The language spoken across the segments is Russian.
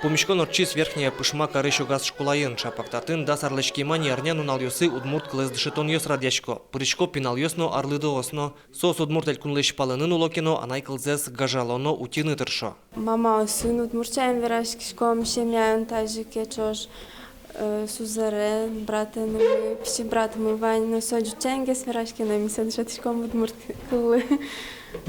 Помешкон орчис верхняя пышма корышу газ школаен шапактатын да сарлычки мани арнян уналёсы удмурт клез дышетон ёс радяшко. Пырычко пинал ёсно арлыды осно. Сос удмурт элькунлыш палынын улокино анай клзес гажалоно утины тыршо. Мама сын удмурчаем верашкишком шемян тажи кечош сузаре братен пиши брат мы вань соджу ченгес верашки на миса дышетишком удмурт кылы.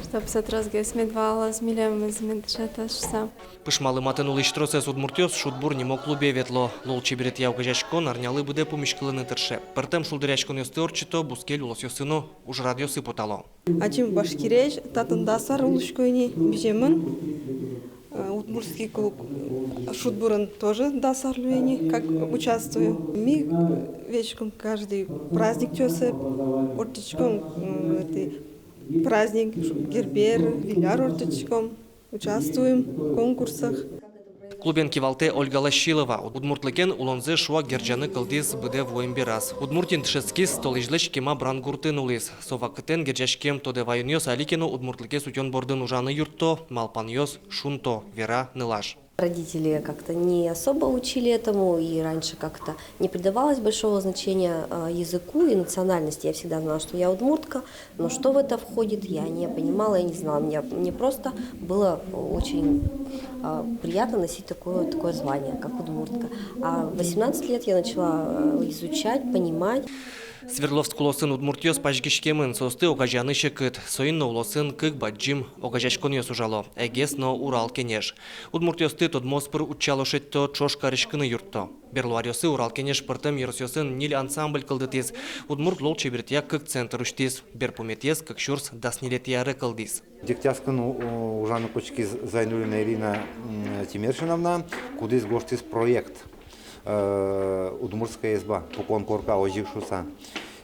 Чтоб сатрозге смедвала смилем из медшеташса. Пышмалы матын улыштросес удмуртёс шутбур немо клубе ветло. Лол чеберет явка жашкон арнялы буде помешкылыны тырше. Пыртем шулдырячкон ёсты орчито бускель улос ёсыно уж радиосы потало. Ачим башкиреш татындасар улышкойни бижемын. Удмуртский клуб шутбурын тоже дасарлюени, как участвую. Мы вечером каждый праздник чёсы, ортичком праздник Гербер, Виляр ортичком участвуем в конкурсах. Клубен кивалте Ольга Лащилова. Удмуртлыкен улонзе шуа герджаны кылдис быде воемби раз. Удмуртин тшецкис столижлыч кема брангуртын улис. Совакытен герджашкем тоде вайынёс аликено удмуртлыке сутён бордын ужаны юртто, малпаньёс шунто, вера нылаш. Родители как-то не особо учили этому, и раньше как-то не придавалось большого значения языку и национальности. Я всегда знала, что я удмуртка, но что в это входит, я не понимала, я не знала. Мне просто было очень приятно носить такое звание, как удмуртка. А в 18 лет я начала изучать, понимать. Свердловск улосын удмуртёс пажгишкемын состы огажаны шекыт. Соинно улосын кык баджим огажашкон ёс ужало. Эгес но Урал кенеш. Удмуртёсты тодмоспыр учалошетто чошка рышкыны юртто. Берлуарёсы Урал кенеш пыртым еросёсын нил ансамбль кылдытыз. Удмурт лол чебертия кык центр уштиз. Берпуметес кык шурс даснилетияры кылдиз. Дегтярскын ужаны кочки Зайнулина Ирина Тимершиновна, кудыз гоштиз проект. Удмуртская изба, покон корка ожившуся.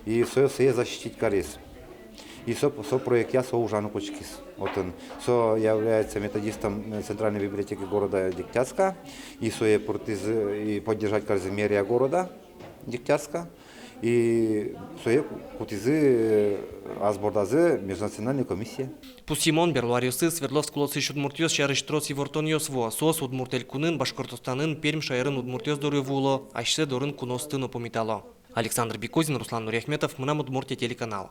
И все защитить карис. И со проект я со ужану кочкис. Вот он. Со является методистом Центральной библиотеки города Дегтярска. И со и поддержать карзимерия города Дегтярска. И со кутизы азбордазы межнациональной комиссии. Пусимон Берлуарёсы Свердловск улосы удмуртёс шарыштрос и вортонёс во. Сос удмуртель кунын Башкортостанын Пермь шайрын удмуртёс доры вуло, ашсе дорын куностын опомитало. Александр Бекозин, Руслан Нуряхметов, Мынам Удмуртия телеканал.